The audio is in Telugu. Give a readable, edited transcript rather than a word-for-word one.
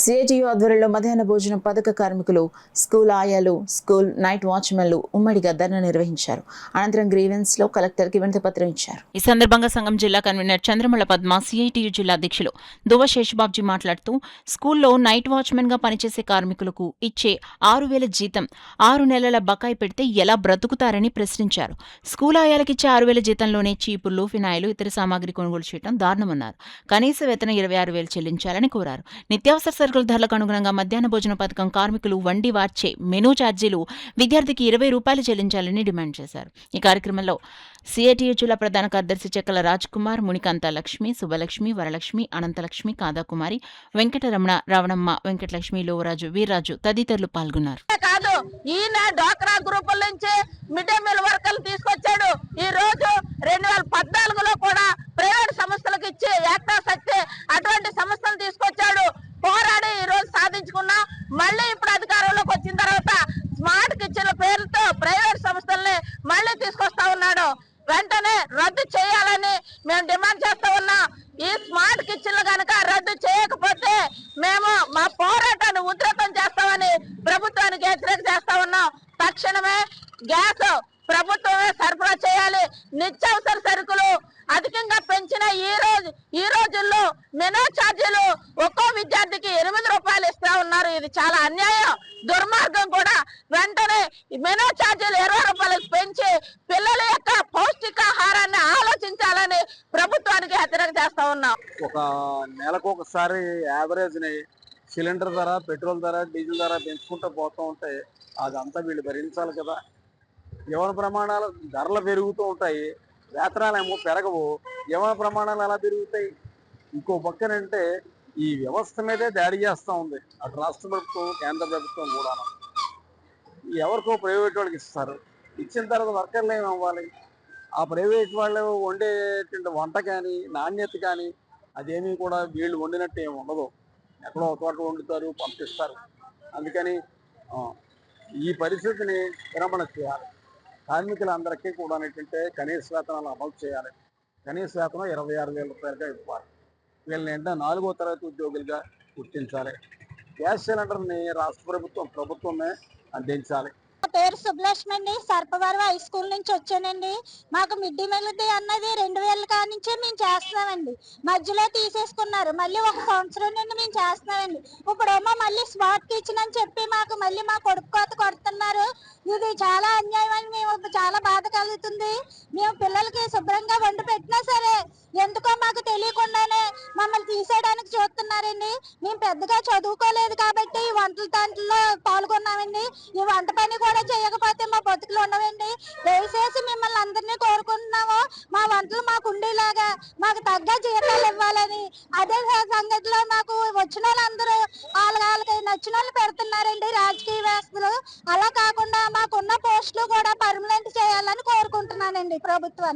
సిఐటియు ఆధ్వర్యంలో మధ్యాహ్న భోజన పథక కార్మికులు, స్కూల్ ఆయాలు, స్కూల్ నైట్ వాచ్మెన్లు ఉమ్మడిగా ధర్నా నిర్వహించారు. అనంతరం గ్రీవెన్స్ లో కలెక్టర్కి వినతి పత్రం ఇచ్చారు. ఈ సందర్భంగా సంఘం జిల్లా కన్వీనర్ చంద్రమల పద్మ, సిఐటియు జిల్లా అధ్యక్షులు దువ్వ శేషబాబ్జీ మాట్లాడుతూ, స్కూల్లో నైట్ వాచ్మెన్ గా పనిచేసే కార్మికులకు ఇచ్చే 6,000 జీతం 6 నెలల బకాయి పెడితే ఎలా బ్రతుకుతారని ప్రశ్నించారు. స్కూల్ ఆయాలకిచ్చే 6,000 జీతంలోనే చీపుళ్లు, ఫినాయిలు, ఇతర సామాగ్రి కొనుగోలు చేయడం దారుణమన్నారు. కనీస వేతనం 26,000 చెల్లించాలని కోరారు. నిత్యావసర సరుకుల ధరలకు అనుగుణంగా మధ్యాహ్న భోజన పథకం కార్మికులు వండి వార్చే మెనూ ఛార్జీలు విద్యార్థికి 20 రూపాయలు చెల్లించాలని డిమాండ్ చేశారు. ఈ కార్యక్రమంలో సిఐటియు జిల్లా ప్రధాన కార్యదర్శి చెక్కల రాజ్ కుమార్, మునికాంత లక్ష్మి, శుభలక్ష్మి, వరలక్ష్మి, అనంతలక్ష్మి, కాదాకుమారి, వెంకటరమణ, రావణమ్మ, వెంకటలక్ష్మి, లోవరాజు, వీర్రాజు తదితరులు పాల్గొన్నారు. కాదు, ఈయన డ్వాక్రా గ్రూపుల నుంచి మిడ్ డే మీల్ వర్కర్లు తీసుకొచ్చాడు. ఈ రోజు 2014లో కూడా ప్రైవేట్ సంస్థలకు ఇచ్చి యాక్టా శక్తి అటువంటి సంస్థలు తీసుకొచ్చాడు. పోరాడి ఈ రోజు సాధించుకున్నాం. మళ్ళీ ఇప్పుడు అధికారంలోకి వచ్చిన తర్వాత స్మార్ట్ కిచెన్ల పేరుతో ప్రైవేట్ సంస్థల్ని మళ్ళీ తీసుకొస్తా ఉన్నాడు. వెంటనే రద్దు చేయాలని మేము డిమాండ్ చేస్తా ఉన్నాం. ఈ స్మార్ట్ కిచెన్లు కనుక రద్దు చేయకపోతే మేము మా పోరాటాన్ని ఉధృతం చేస్తామని ప్రభుత్వానికి హెచ్చరిక చేస్తా ఉన్నాం. తక్షణమే గ్యాస్ ప్రభుత్వమే సరఫరా చేయాలి. నిత్యావసర సరుకులు అధికంగా పెంచిన ఈ రోజుల్లో మెనూ ఛార్జీలు ఒక్కో విద్యార్థికి 8 రూపాయలు ఇస్తా ఉన్నారు. ఇది చాలా అన్యాయం, దుర్మార్గం కూడా. వెంటనే మెనూ ఛార్జీలు 20 రూపాయలకు పెంచి పిల్లల యొక్క పౌష్టికాహారాన్ని ఆలోచించాలని ప్రభుత్వానికి హెచ్చరిక చేస్తా ఉన్నాం. ఒక నెలకు ఒకసారి యావరేజ్ ని సిలిండర్ ధర, పెట్రోల్ ధర, డీజిల్ ధర పెంచుకుంటూ పోతూ ఉంటే అదంతా వీళ్ళు భరించాలి కదా. యవన ప్రమాణాలు ధరలు పెరుగుతూ ఉంటాయి, వేతనాలు ఏమో పెరగవు. యవన ప్రమాణాలు ఎలా పెరుగుతాయి? ఇంకో పక్కనంటే ఈ వ్యవస్థ మీదే దాడి చేస్తూ ఉంది అటు రాష్ట్ర ప్రభుత్వం, కేంద్ర ప్రభుత్వం కూడా. ఎవరికో ప్రైవేట్ వాళ్ళకి ఇస్తారు, ఇచ్చిన తర్వాత వర్కర్లు ఏమి అవ్వాలి? ఆ ప్రైవేట్ వాళ్ళు వండేటువంటి వంట కానీ నాణ్యత కానీ అదేమీ కూడా వీళ్ళు వండినట్టు ఏమి ఉండదు. ఎక్కడో ఒక చోట వండుతారు, పంపిస్తారు. అందుకని ఈ పరిస్థితిని విరమణ చేయాలి. కార్మికులందరికీ కూడా ఏంటంటే కనీస వేతనాలు అమలు చేయాలి. కనీస వేతనం 26,000 రూపాయలుగా ఇవ్వాలి. వీళ్ళని ఏంటంటే 4వ తరగతి ఉద్యోగులుగా గుర్తించాలి. గ్యాస్ సిలిండర్ని రాష్ట్ర ప్రభుత్వమే అందించాలి. నా పేరు సుబ్బలక్ష్మి అండి. సర్పవరం హై స్కూల్ నుంచి వచ్చానండి. మాకు మిడ్ డే మీల్ అన్నది 2000 కాడి నుంచే మేము చేస్తున్నామండి. మధ్యలో తీసేసుకున్నారు. మళ్ళీ 1 సంవత్సరం నుండి మేము చేస్తున్నామండి. ఇప్పుడేమో మళ్ళీ స్మార్ట్ కిచెన్ అని చెప్పి మళ్ళీ మా కొడుకు కోత కొడుతున్నారు. ఇది చాలా అన్యాయం అని మేము చాలా బాధ కలుగుతుంది. మేము పిల్లలకి శుభ్రంగా వండి పెట్టినా సరే ఎందుకో మాకు తెలియకుండానే మమ్మల్ని తీసేయడానికి చూస్తున్నారండి. మేము పెద్దగా చదువుకోలేదు కాబట్టి ఈ వంటల దాంట్లో పాల్గొన్నామండి. ఈ వంట పని కూడా చేయకపోతే మా బతుకులు ఉండవండి. దయచేసి మిమ్మల్ని అందరినీ కోరుకుంటున్నాము, మా వంటలు మాకు ఉండేలాగా మాకు తగ్గ జీతాలు ఇవ్వాలని. అదే సంగతిలో మాకు వచ్చిన వాళ్ళందరూ వాళ్ళకి నచ్చిన వాళ్ళు పెడుతున్నారండి రాజకీయ వ్యవస్థలు. అలా కాకుండా మాకున్న పోస్టులు కూడా పర్మనెంట్ చేయాలని కోరుకుంటున్నానండి ప్రభుత్వాన్ని.